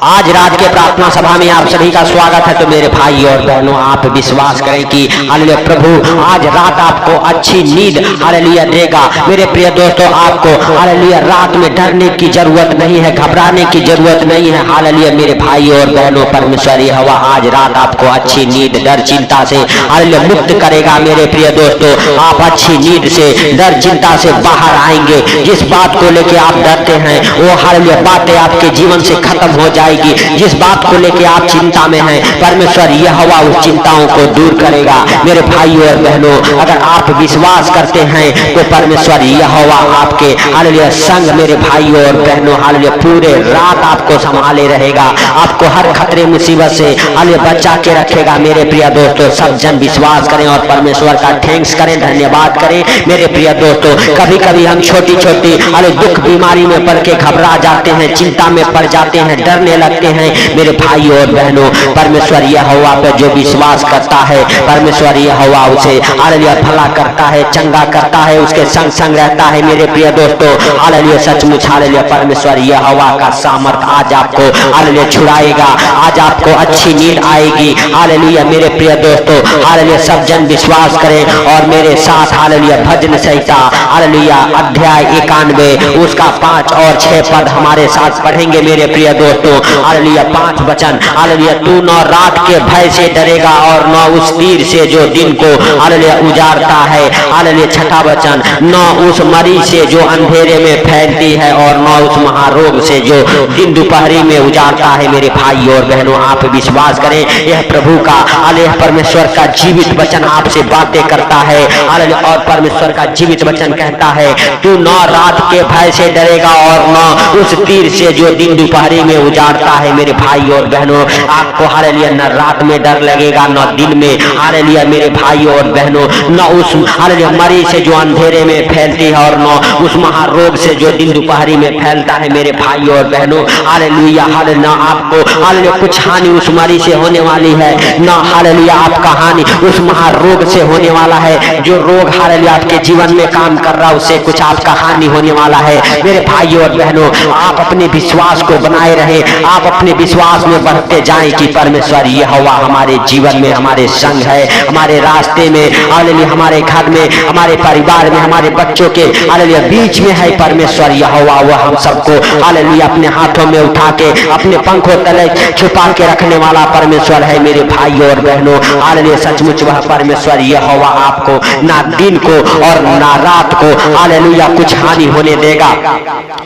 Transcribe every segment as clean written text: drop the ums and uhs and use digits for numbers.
आज रात के प्रार्थना सभा में आप सभी का स्वागत है। तो मेरे भाई और बहनों, आप विश्वास करें कि हालेलुया प्रभु आज रात आपको अच्छी नींद हालेलुया देगा। मेरे प्रिय दोस्तों, आपको हालेलुया रात में डरने की जरूरत नहीं है, घबराने की जरूरत नहीं है। हालेलुया मेरे भाई और बहनों, परमेश्वर यहोवा आज रात आपको अच्छी नींद, डर चिंता से हालेलुया मुक्त करेगा। मेरे प्रिय दोस्तों, आप अच्छी नींद से, डर चिंता से बाहर आएंगे। जिस बात को लेके आप डरते हैं वो हालेलुया बातें आपके जीवन से खत्म हो जाएगी। जिस बात को लेके आप चिंता में हैं, परमेश्वर यहोवा उस चिंताओं को दूर करेगा। मेरे भाइयों और बहनों, अगर आप विश्वास करते हैं तो परमेश्वर यहोवा आपके हालेलुया संग, मेरे भाइयों और बहनों, हालेलुया पूरे रात आपको संभाले रहेगा। आपको हर खतरे मुसीबत से हालेलुया बचा के रखेगा। मेरे प्रिय दोस्तों, सब जन विश्वास करें और परमेश्वर का थैंक्स करें, धन्यवाद करें। मेरे प्रिय दोस्तों, कभी कभी हम छोटी छोटी हालेलुया दुख बीमारी में पड़ के घबरा जाते हैं, चिंता में पड़ जाते हैं, डरने लगते हैं। मेरे भाई और बहनों, परमेश्वर यहोवा पर जो विश्वास करता है, परमेश्वर यहोवा उसे हालेलुया भला करता है, चंगा करता है, उसके संग संग रहता है। मेरे प्रिय दोस्तों, हालेलुया सचमुच हालेलुया परमेश्वर यहोवा का सामर्थ आज आपको हालेलुया छुड़ाएगा। आज आपको अच्छी नींद आएगी। हालेलुया मेरे प्रिय दोस्तों, हालेलुया सब जन विश्वास करें और मेरे साथ हालेलुया भजन संहिता हालेलुया अध्याय 91 उसका 5 और 6 पद हमारे साथ पढ़ेंगे। मेरे प्रिय दोस्तों, हालेलुया 5 वचन, हालेलुया तू न रात के भय से डरेगा और न उस तीर से जो दिन को हालेलुया उजाड़ता है। हालेलुया 6 वचन, न उस मरी से जो अंधेरे में फैलती है और न उस महारोग से जो दिन दोपहरी में उजाड़ता है। मेरे भाई और बहनों, आप विश्वास करें, यह प्रभु का हालेलुया परमेश्वर का जीवित वचन आपसे बातें करता है। हालेलुया और परमेश्वर का जीवित वचन कहता है, तू न रात के भय से डरेगा और न उस तीर से जो दिन दोपहरी में उजाड़ता है। मेरे भाई और बहनों, आपको हालेलुया न रात में डर लगेगा न दिन में। हालेलुया मेरे भाई और बहनों, न उस हालेलुया मरी से जो अंधेरे में फैलती है और न उस महारोग से जो दिन दोपहरी में फैलता है। मेरे भाई और बहनों, हालेलुया हालेलुया आपको हालेलुया कुछ हानि उस मरी से होने वाली है, न हालेलुया आपका हानि उस महारोग से होने वाला है। जो रोग हालेलुया आपके जीवन में काम कर रहा है, उससे कुछ आपका हानि होने वाला है। मेरे भाई और बहनों, आप अपने विश्वास को बनाए रहे, आप अपने विश्वास में बढ़ते जाएं कि परमेश्वर यहोवा हमारे जीवन में हमारे संग है, हमारे रास्ते में हालेलुया, हमारे घर में, हमारे परिवार में, हमारे बच्चों के हालेलुया बीच में है। परमेश्वर यहोवा वह हम सबको हालेलुया अपने हाथों में उठा के अपने पंखों तले छुपा के रखने वाला परमेश्वर है। मेरे भाई और बहनों, हालेलुया सचमुच वह परमेश्वर यहोवा आपको ना दिन को और ना रात को हालेलुया कुछ हानि होने देगा।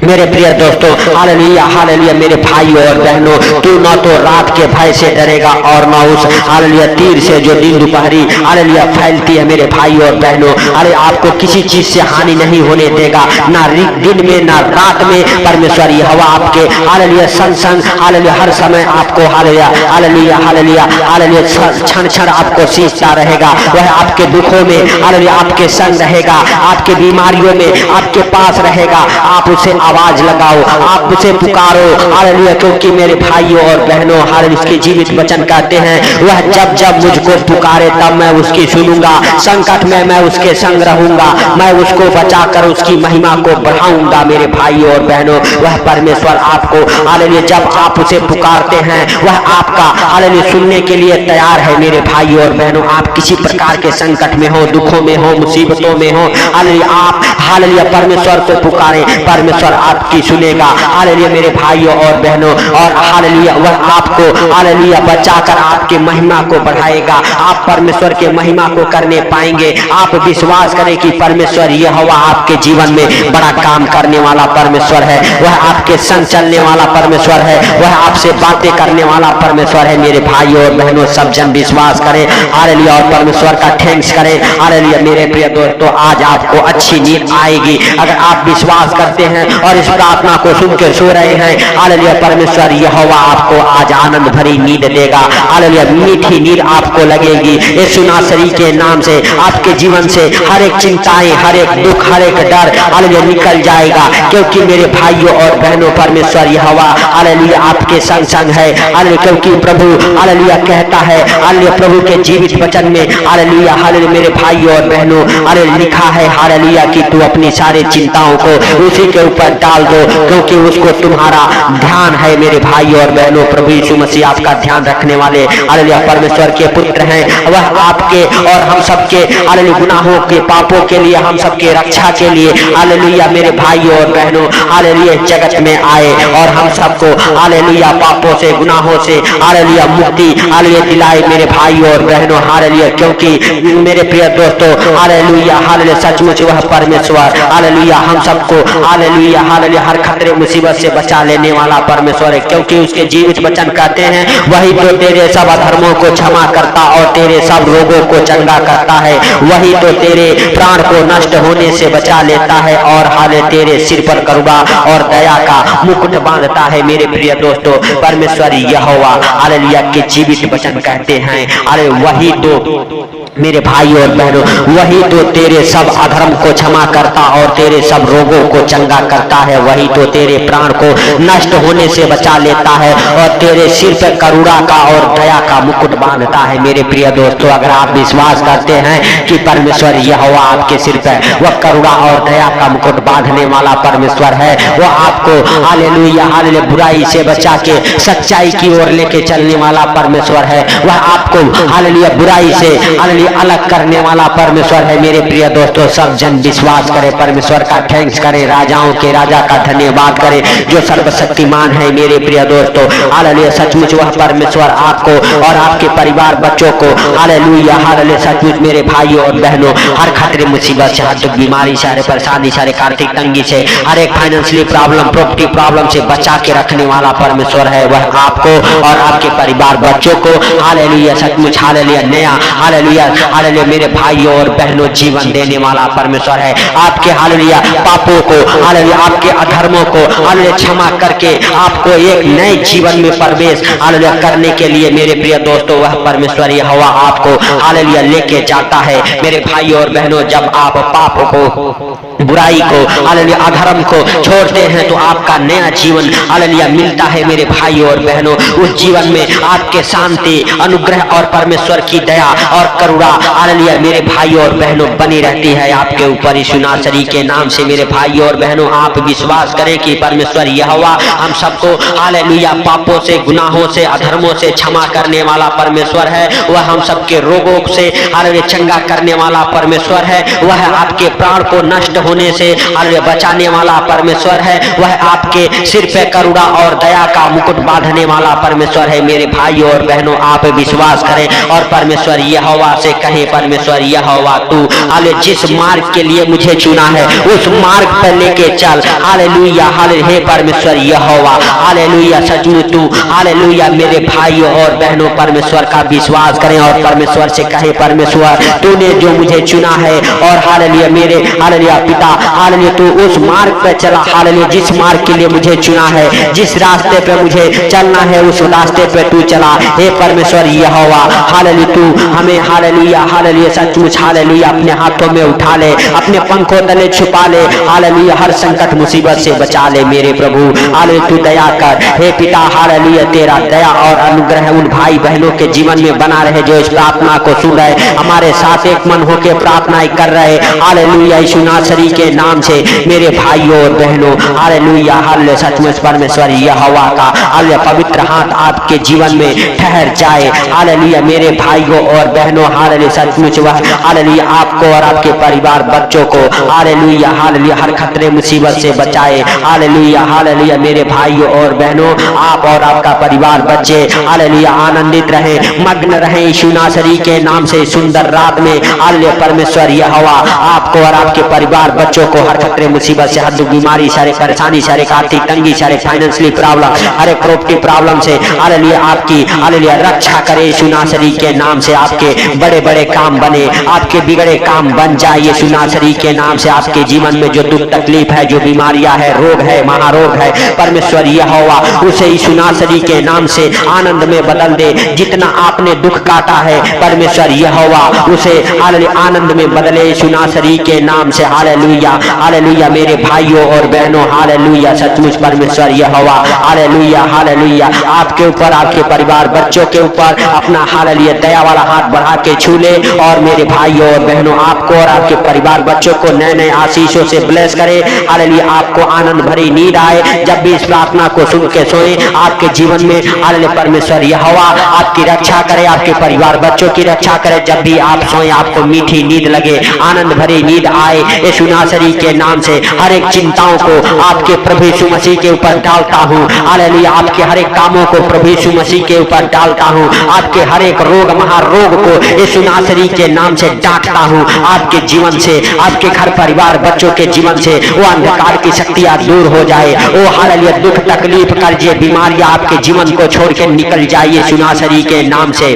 मेरे प्रिय दोस्तों, हालेलुया हालेलुया मेरे भाई और बहनों, तू न तो रात के भय से डरेगा और न उस हालेलुया तीर से जो दिन दोपहरी हालेलुया फैलती है। मेरे भाई और बहनों, अरे आपको किसी चीज से हानि नहीं होने देगा, ना दिन में ना रात में। परमेश्वर यहोवा आपके हालेलुया संग संग हालेलुया हर समय आपको हालेलुया हालेलुया हालेलुया हालेलुया क्षण क्षण आपको सींचता रहेगा। वह आपके दुखों में हालेलुया आपके संग रहेगा, आपके बीमारियों में आपके पास रहेगा। आप उसे आवाज लगाओ, आप उसे पुकारो हालेलुया, क्योंकि मेरे भाइयों और बहनों, हालेलुया उसके जीवित वचन कहते हैं, वह जब जब मुझको पुकारे तब मैं उसकी सुनूंगा, संकट में मैं उसके संग रहूंगा, मैं उसको बचाकर उसकी महिमा को बढ़ाऊंगा। मेरे भाइयों और बहनों, वह परमेश्वर आपको हालेलुया जब आप उसे पुकारते हैं, वह आपका हालेलुया सुनने के लिए तैयार है। मेरे भाइयों और बहनों, आप किसी प्रकार के संकट में हो, दुखों में हो, मुसीबतों में हो, हालेलुया आप हालेलुया परमेश्वर को पुकारें, परमेश्वर आपकी सुनेगा। हालेलुया मेरे भाइयों और बहनों, और हालेलुया वह आपको हालेलुया बचाकर आपकी महिमा को बढ़ाएगा। आप परमेश्वर के महिमा को करने पाएंगे। आप विश्वास करें कि परमेश्वर यहोवा आपके जीवन में बड़ा काम करने वाला परमेश्वर है, वह आपके संग चलने वाला परमेश्वर है, वह आपसे बातें करने वाला परमेश्वर है। मेरे भाइयों और बहनों, सब जन विश्वास करें हालेलुया और परमेश्वर का थैंक्स करें। हालेलुया मेरे प्रिय दोस्तों, आज आपको अच्छी नींद आएगी अगर आप विश्वास करते हैं और इस प्रार्थना को सुन के सो रहे हैं। हालेलुया परमेश्वर यहोवा आपको आज आनंद भरी नींद देगा। हालेलुया मीठी नींद आपको लगेगी। यीशु नासरी के नाम से आपके जीवन से हर एक चिंताएं, हर एक दुख, हर एक डर हालेलुया निकल जाएगा, क्योंकि मेरे भाइयों और बहनों परमेश्वर यहोवा हालेलुया आपके संग संग है। हालेलुया क्योंकि प्रभु हालेलुया कहता है, हालेलुया प्रभु के जीवित वचन में हालेलुया हालेलुया मेरे भाइयों और बहनों हालेलुया लिखा है हालेलुया कि तू अपनी सारी चिंताओं को उसी के ऊपर डाल दो, क्योंकि उसको तुम्हारा ध्यान है। मेरे भाई और बहनों, प्रभु यीशु मसीह आपका ध्यान रखने वाले हालेलुया परमेश्वर के पुत्र हैं। वह आपके और हम सबके हालेलुया गुनाहों के पापों के लिए, हम सबके रक्षा के लिए हालेलुया मेरे भाई और बहनों हालेलुया जगत में आए और हम सबको हालेलुया पापों से, गुनाहों से हालेलुया मुक्ति हालेलुया दिलाए मेरे भाई और बहनों हालेलुया। क्योंकि मेरे प्रिय दोस्तों हालेलुया हालेलुया सचमुच वह परमेश्वर हालेलुया हम सबको हालेलुया हालेलुया हर खतरे मुसीबत से बचा लेने वाला परमेश्वर है। क्योंकि उसके जीवित वचन कहते हैं वही तो तेरे सब अधर्मों को क्षमा करता और तेरे सब रोगों को चंगा करता है। वही तो तेरे प्राण को नष्ट होने से बचा लेता है और हाले तेरे सिर पर करुणा और दया का मुकुट बांधता है। मेरे प्रिय दोस्तों परमेश्वर यहोवा हालेलुया के जीवित वचन कहते हैं अरे वही तो मेरे भाई और बहनों वही तो तेरे सब अधर्म को क्षमा करता और तेरे सब रोगों को चंगा करता है। वही तो तेरे प्राण को नष्ट होने से बचा लेता है और तेरे सिर पर करुणा का और दया का मुकुट बांधता है। मेरे प्रिय दोस्तों अगर आप विश्वास करते हैं कि परमेश्वर यहोवा आपके सिर पर वह करुणा और दया का मुकुट बांधने वाला परमेश्वर है, वह आपको हालेलुया हालेलुया बुराई से बचा के सच्चाई की ओर लेके चलने वाला परमेश्वर है। वह आपको हालेलुया बुराई से हालेलुया अलग करने वाला परमेश्वर है। मेरे प्रिय दोस्तों सब जन विश्वास करें, परमेश्वर का थैंक्स करें, राजाओं के राजा का धन्यवाद करें जो सर्वशक्तिमान है। मेरे प्रिय दोस्तों हालेलुया सचमुच वह परमेश्वर आपको और आपके परिवार बच्चों को हालेलुया हालेलुया सचमुच मेरे भाइयों और बहनों हर खतरे मुसीबत से, हर दुख बीमारी से, हर परेशानी से, हर आर्थिक तंगी से, हर एक फाइनेंशियली प्रॉब्लम, प्रॉपर्टी प्रॉब्लम से बचा के रखने वाला परमेश्वर है। वह आपको और आपके परिवार बच्चों को हालेलुया सचमुच हालेलुया नया हालेलुया हालेलुया मेरे भाइयों और बहनों जीवन देने वाला परमेश्वर है। आपके हालेलुया पापों को हालेलुया आपके अधर्मों को हालेलुया क्षमा करके आपको एक नए जीवन में प्रवेश हालेलुया करने के लिए मेरे प्रिय दोस्तों वह परमेश्वर यहोवा आपको हालेलुया लेके जाता है। मेरे भाइयों और बहनों जब आप पाप को, बुराई को हालेलुया अधर्म को छोड़ते हैं तो आपका नया जीवन हालेलुया मिलता है। मेरे भाइयों और बहनों उस जीवन में आपके शांति, अनुग्रह और परमेश्वर की दया और करुणा हालेलुया मेरे भाइयों और बहनों बनी रहती है आपके ऊपर यीशु नासरी के नाम से। मेरे भाइयों और बहनों आप विश्वास करें कि परमेश्वर यहोवा हम सबको हालेलुया पापों से, गुनाहों से, अधर्मों से क्षमा करने वाला परमेश्वर है। वह हम सबके रोगों से हालेलुया चंगा करने वाला परमेश्वर है। वह आपके प्राण को नष्ट होने से हालेलुया बचाने वाला परमेश्वर है। वह आपके सिर पे करुणा और दया का मुकुट बांधने वाला परमेश्वर है। मेरे भाइयों और बहनों आप विश्वास करें और परमेश्वर यहोवा से कहें परमेश्वर यहोवा तू हालेलुया जिस मार्ग के लिए मुझे चुना है उस मार्ग पर लेके चल हालेलुया हालेलुया हे परमेश्वर यहोवा हालेलुया सचमुच तू हालेलुया मेरे भाइयों और बहनों परमेश्वर का विश्वास करें और परमेश्वर से कहे परमेश्वर तूने जो मुझे चुना है और हालेलुया मेरे हालेलुया पिता हालेलुया तू उस मार्ग पर चला हालेलुया जिस मार्ग के लिए मुझे चुना है, जिस रास्ते पे मुझे चलना है उस रास्ते पे तू चला हे परमेश्वर यहोवा हालेलुया तू हमें हालेलुया हालेलुया सचमुच हालेलुया अपने हाथों में उठा ले, अपने पंखों तले छुपा ले हालेलुया हर संकट मुसीबत से बचा ले। मेरे प्रभु हालेलुया तू दया कर हे पिता हालेलुया तेरा दया और अनुग्रह उन भाई बहनों के जीवन में बना रहे जो इस प्रार्थना को सुन रहे, हमारे साथ एक मन होकर प्रार्थनाएं कर रहे हालेलुया यीशु नासरी के नाम से। मेरे भाइयों और बहनों हालेलुया हालेलुया सचमुच परमेश्वर यहोवा का हालेलुया पवित्र हाथ आपके जीवन में ठहर जाए हालेलुया मेरे भाइयों और बहनों हालेलुया सचमुच वह हालेलुया आपको और आपके परिवार बच्चों को हालेलुया हालेलुया हर खतरे मुसीबत से बचाए हालेलुया हालेलुया मेरे भाइयों और बहनों आप और आपका परिवार बच्चे हालेलुया आनंदित रहे, मग्न रहे यीशु नासरी के नाम से। सुंदर रात में हालेलुया परमेश्वर यहोवा आपको और आपके परिवार बच्चों को हर खतरे मुसीबत से, हर दुख बीमारी, सारे परेशानी, सारे आर्थिक तंगी, सारे फाइनेंशियली प्रॉब्लम, हर एक प्रॉपर्टी प्रॉब्लम से हालेलुया आपकी हालेलुया रक्षा करे यीशु नासरी के नाम से। आपके बड़े बड़े काम बने, आपके बिगड़े काम बन जाए यीशु नासरी के नाम से। आपके जीवन में जो दुख तकलीफ है, जो बीमारियां है, रोग है, महारोग है, परमेश्वर यहोवा उसे यीशु नासरी के नाम से आनंद में बदल दे। जितना आपने दुख काटा है परमेश्वर यहोवा उसे हालेलुया आनंद में बदले यीशु नासरी के नाम से हालेलुया हालेलुया हालेलुया मेरे भाइयों और बहनों, हालेलुया सचमुच परमेश्वर यहोवा हालेलुया हालेलुया आपके ऊपर, आपके परिवार बच्चों के ऊपर अपना हालेलुया दया वाला हाथ बढ़ा के छू ले और मेरे भाइयों और बहनों आपको और आपके परिवार बच्चों को नए नए आशीषों से ब्लेस करे। हालेलुया आपको आनंद भरी नींद आए जब भी इस प्रार्थना को सुन के सोए। आपके जीवन में हालेलुया परमेश्वर यहोवा आपकी रक्षा करे, आपके परिवार बच्चों की रक्षा करे। जब भी आप सोए आपको मीठी नींद लगे, आनंद भरी नींद आए। यीशु नासरी के नाम से हर एक चिंताओं को आपके प्रभु यीशु मसीह के ऊपर डालता हूँ। हालेलुया आपके हर एक कामों को प्रभु यीशु मसीह के ऊपर डालता हूँ। आपके हर एक रोग महारोग को यीशु नासरी के नाम से डांटता हूँ। आपके जीवन से, आपके घर परिवार बच्चों के जीवन से वो अंधकार की शक्तियां दूर हो जाए। वो हालेलुया दुख तकलीफ कर्जे बीमारियां आपके जीवन को छोड़ के निकल जाए यीशु नासरी के नाम से।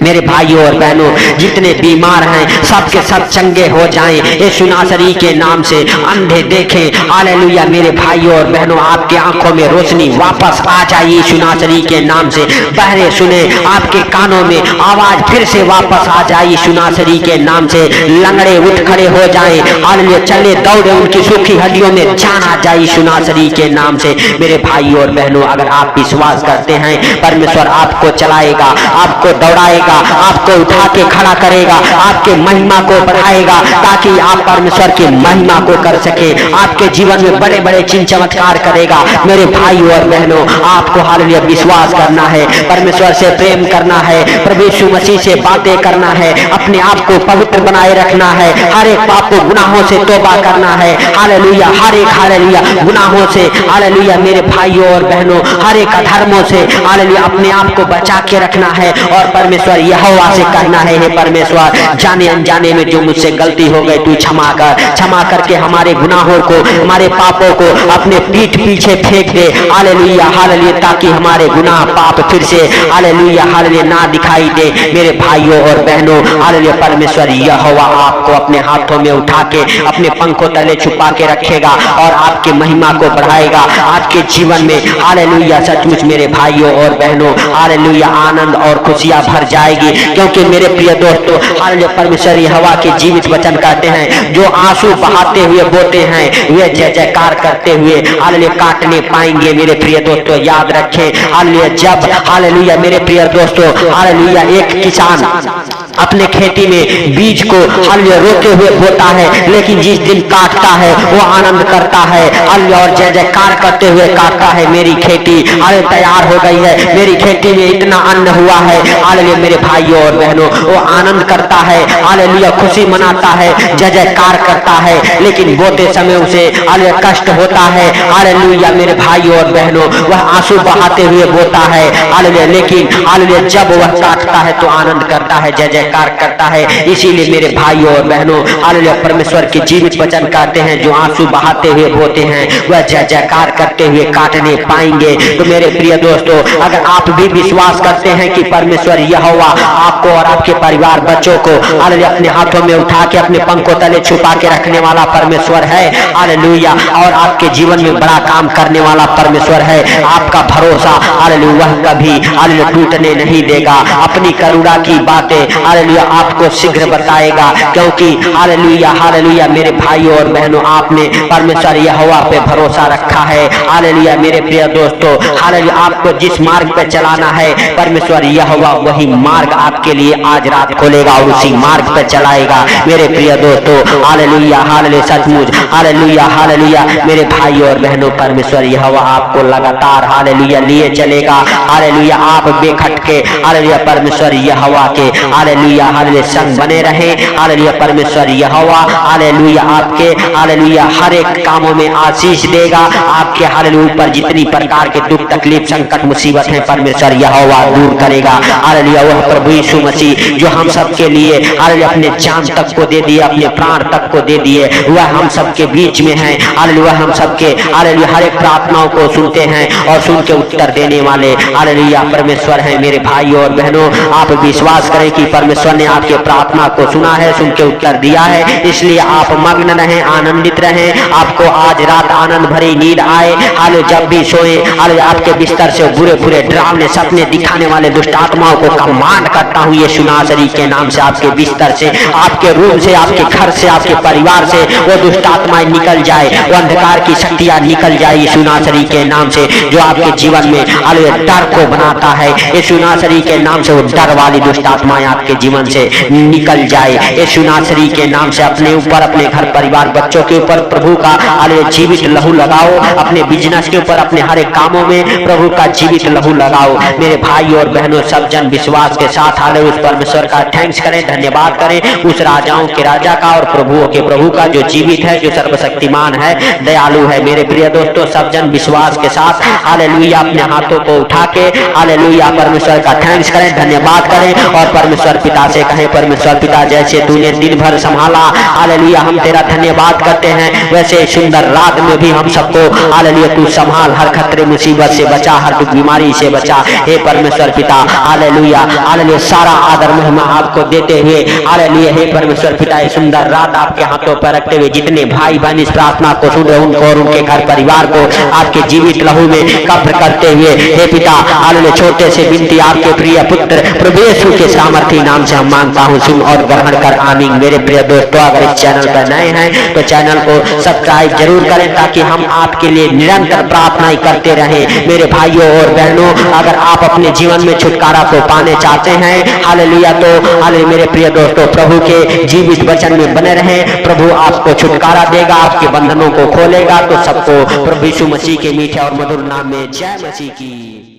मेरे भाइयों और बहनों जितने बीमार हैं सबके सब चंगे हो जाएं यीशु नासरी के नाम से। अंधे देखें, हालेलुया मेरे भाइयों और बहनों आपके आंखों में रोशनी वापस आ जाए यीशु नासरी के नाम से। बहरे सुने, आपके कानों में आवाज फिर से वापस आ जाए यीशु नासरी के नाम से। लंगड़े उठ खड़े हो जाएं, हालेलुया चले दौड़े, उनकी सूखी हड्डियों में जान आ जाए यीशु नासरी के नाम से। मेरे भाइयों और बहनों अगर आप विश्वास करते हैं परमेश्वर आपको चलाएगा, आपको दौड़ाएगा, आपको उठा के खड़ा करेगा, आपके महिमा को बढ़ाएगा ताकि आप परमेश्वर की महिमा को कर सके। आपके जीवन में बड़े बड़े चिन्ह चमत्कार करेगा। मेरे भाइयों और बहनों आपको हालेलुया विश्वास करना है, परमेश्वर से प्रेम करना है, प्रभु यीशु मसीह से बातें करना है, अपने आप को पवित्र बनाए रखना है, हर एक पाप को गुनाहों से तौबा करना है। हालेलुया हर एक हालेलुया गुनाहों से, हालेलुया मेरे भाइयों और बहनों हर एक अधर्मों से हालेलुया अपने आप को बचा के रखना है और परमेश्वर यहोवा से कहना है, हे परमेश्वर जाने अनजाने में जो मुझसे गलती हो गई तू क्षमा करके हमारे गुनाहों को, हमारे पापों को अपने पीठ पीछे फेंक दे। हालेलुया हालेलुया ताकि हमारे गुनाह पाप फिर से हालेलुया हालेलुया ना दिखाई दे। मेरे भाइयों और बहनों हालेलुया परमेश्वर यहोवा आपको अपने हाथों में उठा के अपने पंखों तले छुपा के रखेगा और आपकी महिमा को बढ़ाएगा आपके जीवन में। हालेलुया सचमुच मेरे भाइयों और बहनों हालेलुया आनंद और खुशियां भर जाएगी। क्योंकि मेरे प्रिय दोस्तों हालेलुया परमेश्वर यहोवा के जीवित वचन कहते हैं जो आंसू बहाते हुए बोते हैं वे जय जयकार करते हुए हालेलुया काटने पाएंगे। मेरे प्रिय दोस्तों याद रखें हालेलुया जब हालेलुया मेरे प्रिय दोस्तों हालेलुया एक किसान अपने खेती में बीज को हालेलुया रोके हुए बोता है, लेकिन जिस दिन काटता है वो आनंद करता है हालेलुया और जय जयकार करते हुए काटता है। मेरी खेती हालेलुया तैयार हो गई है, मेरी खेती में इतना अन्न हुआ है। हालेलुया मेरे भाइयों और बहनों वो आनंद करता है, हालेलुया खुशी मनाता है, जय जयकार करता है। लेकिन बोते समय उसे हालेलुया कष्ट होता है। हालेलुया मेरे भाइयों और बहनों वह आंसू बहाते हुए बोता है हालेलुया, लेकिन हालेलुया जब वह काटता है तो आनंद करता है, जय जयकार करता है। इसीलिए मेरे भाइयों और बहनों हालेलुया परमेश्वर के जीवित वचन कहते हैं जो आंसू बहाते हुए बोते हैं वह जय जयकार करते हुए काटने पाएंगे। तो मेरे प्रिय दोस्तों अगर आप भी विश्वास करते हैं कि परमेश्वर यहोवा आपको और आपके परिवार बच्चों को हालेलुया अपने हाथों में उठा के अपने पंखों तले छुपा के रखने वाला परमेश्वर है हालेलुया और आपके जीवन में बड़ा काम करने वाला परमेश्वर है, आपका भरोसा हालेलुया वह कभी हालेलुया टूटने नहीं देगा। अपनी करुणा की बातें हालेलुया आपको शीघ्र बताएगा। क्योंकि हालेलुया हालेलुया मेरे भाइयों और बहनों आपने परमेश्वर यहोवा पे भरोसा रखा है। हालेलुया मेरे प्रिय दोस्तों हालेलुया आपको जिस मार्ग पे चलाना है परमेश्वर यहोवा वही मार्ग आपके लिए आज रात खोलेगा और उसी मार्ग पे चलाएगा। मेरे प्रिय दोस्तों हालेलुया हालेलुया सचमुच हालेलुया हालेलुया मेरे भाइयों और बहनों परमेश्वर यहोवा आपको लगातार हालेलुया लिए चलेगा। हालेलुया आप बेखटके हालेलुया परमेश्वर यहोवा के हालेलुया हालेलुया संग बने रहे। हालेलुया परमेश्वर यहोवा हालेलुया आपके हालेलुया हर एक कामों में आशीष देगा। आपके हालेलुया ऊपर जितनी प्रकार के दुख तकलीफ संकट मुसीबत है परमेश्वर यहोवा दूर करेगा। हालेलुया वह प्रभु यीशु मसीह जो हम सब के लिए हालेलुया अपने जान तक को दे दिए, अपने प्राण तक को दे दिए, वह हम सब के बीच में है। हालेलुया हम सबके हालेलुया हर एक प्रार्थनाओं को सुनते हैं और सुन के उत्तर देने वाले हालेलुया परमेश्वर है। मेरे भाइयों और बहनों आप विश्वास करें कि परमेश्वर ने आपके प्रार्थना को सुना है, सुन के उत्तर दिया है। इसलिए आप मग्न रहें, आनंदित रहें। आपको आज रात आनंद भरी नींद आए। हालेलुया जब भी सोए हालेलुया आपके बिस्तर से बुरे बुरे डरावने सपने दिखाने वाले दुष्ट आत्माओं को कमांड करता हूँ यीशु नासरी के नाम से आपके बिस्तर से, आपके रूम से, आपके घर से, आपके परिवार परिवार से वो दुष्ट आत्माएं निकल जाए, वो अंधकार की शक्तियां निकल जाए यीशु नासरी के नाम से। जो आपके जीवन में हालेलुया डर को बनाता है, यीशु नासरी के नाम से वो डर वाली दुष्ट आत्माएं आपके जीवन से निकल जाए यीशु नासरी के नाम से। अपने ऊपर, अपने घर परिवार, बच्चों के ऊपर प्रभु का हालेलुया जीवित लहू लगाओ। अपने बिजनेस के ऊपर, अपने हर एक कामों में प्रभु का जीवित लहू लगाओ। मेरे भाई और बहनों, सब जन विश्वास के साथ हालेलुया उस परमेश्वर का थैंक्स करें, धन्यवाद करें उस राजाओं के राजा का और प्रभुओं के प्रभु का, जो जीवित है, जो सर्वशक्तिमान है, दयालु है। मेरे प्रिय दोस्तों, सब जन विश्वास के साथ हालेलुया अपने हाथों को उठा के हालेलुया परमेश्वर का थैंक्स करें, धन्यवाद करें और परमेश्वर पिता से कहें, परमेश्वर पिता जैसे तूने दिन भर संभाला हालेलुया, हम तेरा धन्यवाद करते हैं, वैसे सुंदर रात में भी हम सबको हालेलुया तू संभाल, हर खतरे मुसीबत से बचा, हर दुख बीमारी से बचा। हे परमेश्वर पिता हालेलुया हालेलुया, सारा आदर महिमा आपको देते हुए हालेलुया, हे परमेश्वर पिता ये सुंदर रात आपके हाथों पर रखते हुए जितने भाई बहन इस प्रार्थना को सुन रहे उनको और उनके घर परिवार को आपके जीवित लहू में कब्र करते हुए, हे पिता हालेलुया छोटे से विनती आपके प्रिय पुत्र प्रभु यीशु के सामर्थी नाम से हम मांगता हूँ, सुन और ग्रहण कर, आमीन। मेरे प्रिय दोस्तों, अगर इस चैनल पर नए हैं तो चैनल को सब्सक्राइब जरूर करें ताकि हम आपके लिए निरंतर प्रार्थनाएं करते रहें। मेरे भाइयों और बहनों, अगर आप अपने जीवन में छुटकारा को पाने चाहते हैं हालेलुया, तो हालेलुया मेरे प्रिय दोस्तों प्रभु के जीवित वचन में बने रहें। प्रभु आपको छुटकारा देगा, आपके बंधनों को खोलेगा। तो सबको प्रभु यीशु मसीह के मीठे और मधुर नाम में जय मसीह की।